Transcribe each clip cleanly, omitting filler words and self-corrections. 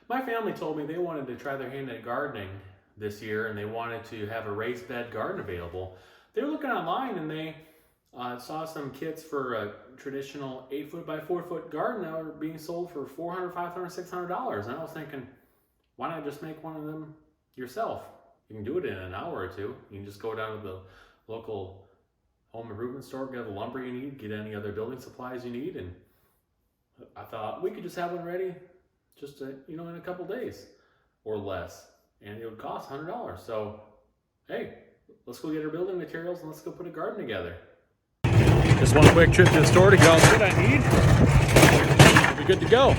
My family told me they wanted to try their hand at gardening this year, and they wanted to have a raised bed garden available. They were looking online, and they saw some kits for a traditional 8-foot by 4-foot garden that were being sold for $400, $500, $600. And I was thinking, why not just make one of them yourself? You can do it in an hour or two. You can just go down to the local home improvement store, get the lumber you need, get any other building supplies you need, and I thought we could just have one ready just in a couple days or less, and it would cost $100. So hey, let's go get our building materials and let's go put a garden together. Just one quick trip to the store to get all the wood I need. We'll be good to go.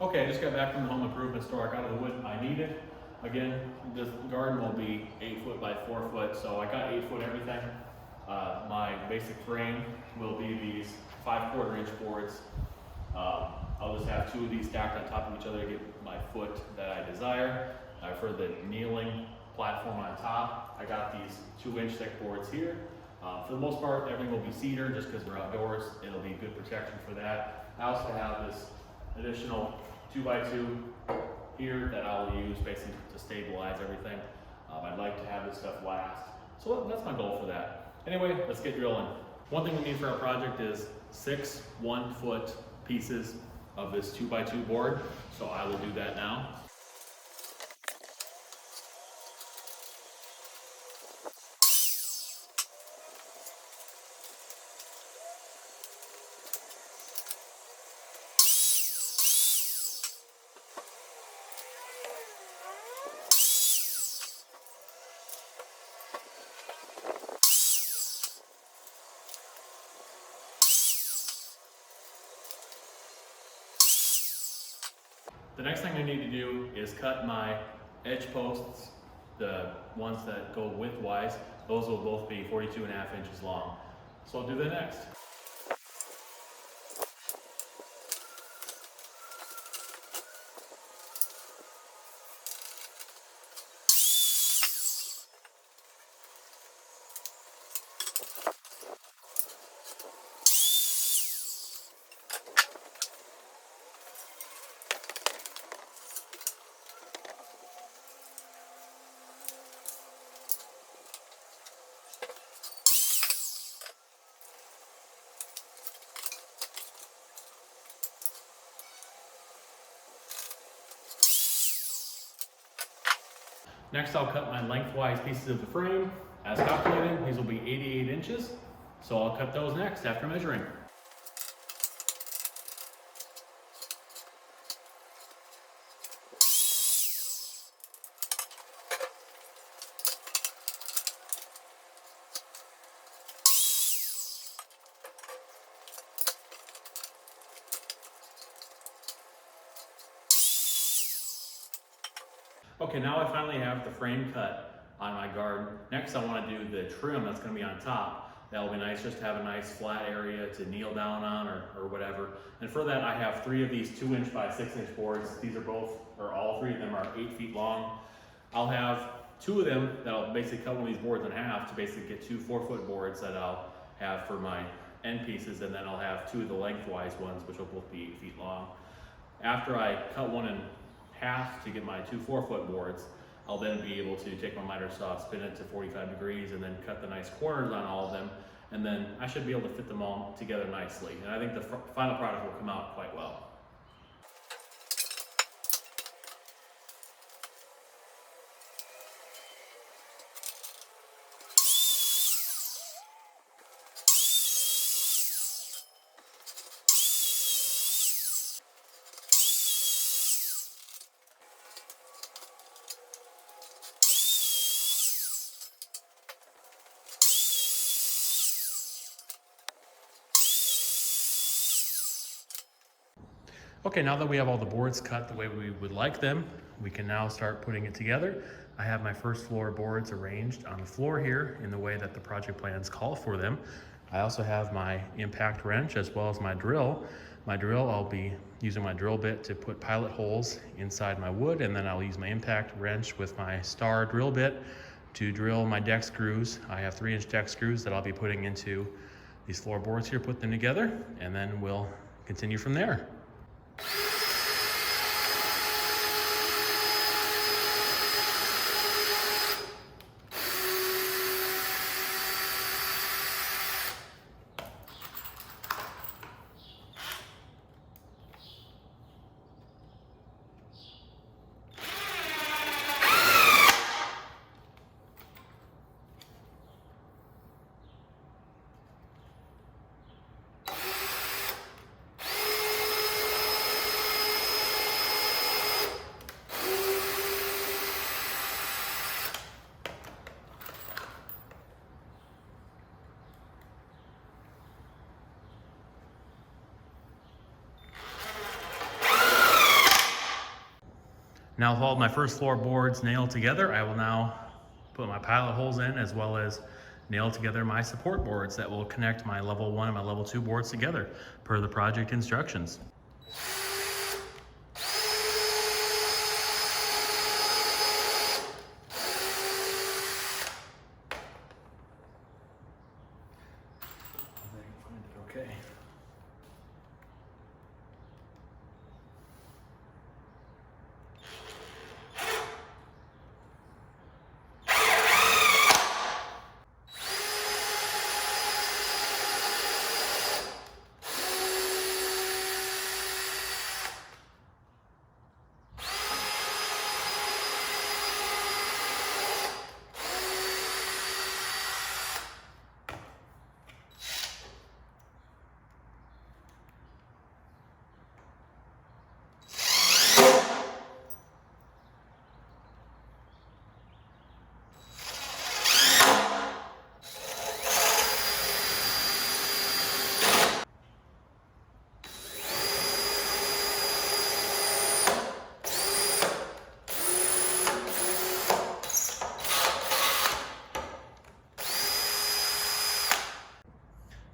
Okay, I just got back from the home improvement store. I got all the wood I needed. Again, this garden will be 8-foot by 4-foot, so I got 8-foot everything. My basic frame will be these 5/4 inch boards. I'll just have 2 of these stacked on top of each other to get my foot that I desire. For the kneeling platform on top, I got these 2-inch thick boards here. For the most part, everything will be cedar just because we're outdoors. It'll be good protection for that. I also have this additional 2x2 here that I'll use basically to stabilize everything. I'd like to have this stuff last. So that's my goal for that. Anyway, let's get drilling. One thing we need for our project is 6 1-foot pieces of this 2x2 board. So I will do that now. The next thing I need to do is cut my edge posts, the ones that go widthwise. Those will both be 42.5 inches long. So I'll do that next. Next, I'll cut my lengthwise pieces of the frame. As calculated, these will be 88 inches. So I'll cut those next after measuring. Okay, now I finally have the frame cut on my garden. Next, I want to do the trim that's going to be on top. That'll be nice just to have a nice flat area to kneel down on or whatever. And for that, I have 3 of these 2-inch by 6-inch boards. These are all 3 of them are 8 feet long. I'll have 2 of them that I'll basically cut one of these boards in half to basically get 2 4-foot boards that I'll have for my end pieces, and then I'll have 2 of the lengthwise ones, which will both be 8 feet long. After I cut one in half to get my 2 4-foot boards, I'll then be able to take my miter saw, spin it to 45 degrees, and then cut the nice corners on all of them, and then I should be able to fit them all together nicely. And I think the final product will come out quite well. Okay, now that we have all the boards cut the way we would like them, we can now start putting it together. I have my first floor boards arranged on the floor here in the way that the project plans call for them. I also have my impact wrench as well as my drill. My drill, I'll be using my drill bit to put pilot holes inside my wood, and then I'll use my impact wrench with my star drill bit to drill my deck screws. I have 3-inch deck screws that I'll be putting into these floorboards here, put them together, and then we'll continue from there. Now with all of my first floor boards nailed together, I will now put my pilot holes in, as well as nail together my support boards that will connect my level 1 and my level 2 boards together per the project instructions. Okay.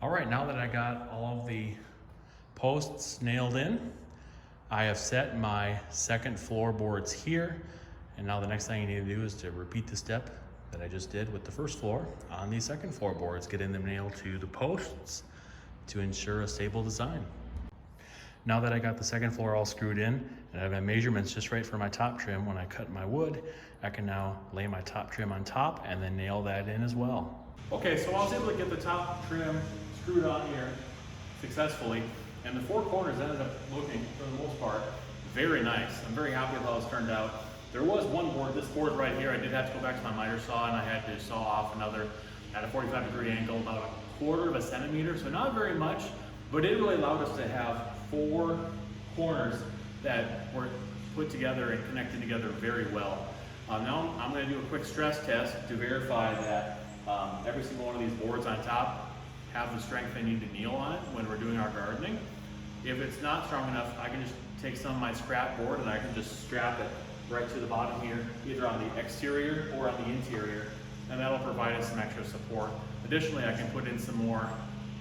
All right, now that I got all of the posts nailed in, I have set my second floorboards here. And now the next thing you need to do is to repeat the step that I just did with the first floor on the second floorboards, getting them nailed to the posts to ensure a stable design. Now that I got the second floor all screwed in and I have my measurements just right for my top trim when I cut my wood, I can now lay my top trim on top and then nail that in as well. Okay, so I was able to get the top trim screwed on here successfully, and the four corners ended up looking, for the most part, very nice. I'm very happy with how it's turned out. There was one board, this board right here, I did have to go back to my miter saw and I had to saw off another at a 45-degree angle, about 1/4 centimeter, so not very much, but it really allowed us to have four corners that were put together and connected together very well. Now I'm going to do a quick stress test to verify that every single one of these boards on top have the strength they need to kneel on it when we're doing our gardening. If it's not strong enough, I can just take some of my scrap board and I can just strap it right to the bottom here, either on the exterior or on the interior, and that'll provide us some extra support. Additionally, I can put in some more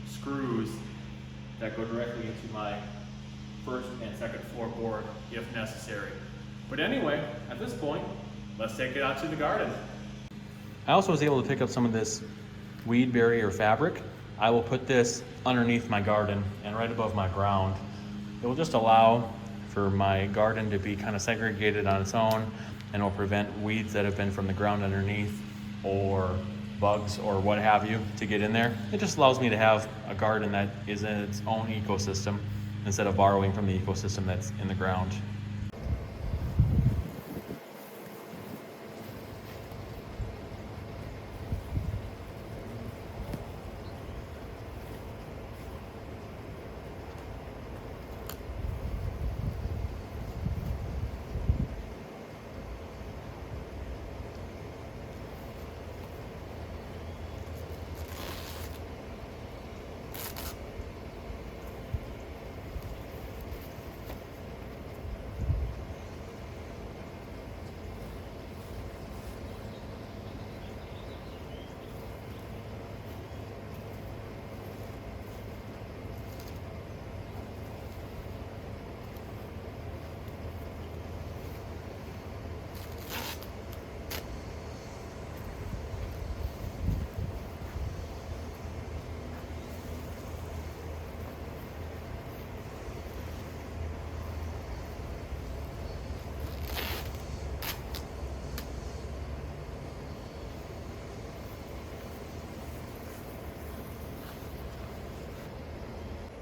screws that go directly into my first and second floor board if necessary. But anyway, at this point, let's take it out to the garden. I also was able to pick up some of this weed barrier fabric. I will put this underneath my garden and right above my ground. It will just allow for my garden to be kind of segregated on its own, and will prevent weeds that have been from the ground underneath or bugs or what have you to get in there. It just allows me to have a garden that is in its own ecosystem instead of borrowing from the ecosystem that's in the ground.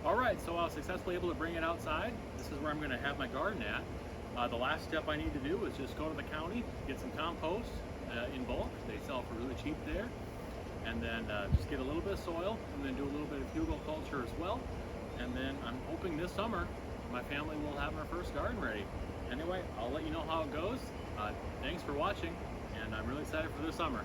All right, so I was successfully able to bring it outside. This is where I'm going to have my garden at. The last step I need to do is just go to the county, get some compost in bulk. They sell it for really cheap there. And then just get a little bit of soil, and then do a little bit of hugelkultur as well. And then I'm hoping this summer my family will have our first garden ready. Anyway, I'll let you know how it goes. Thanks for watching, and I'm really excited for this summer.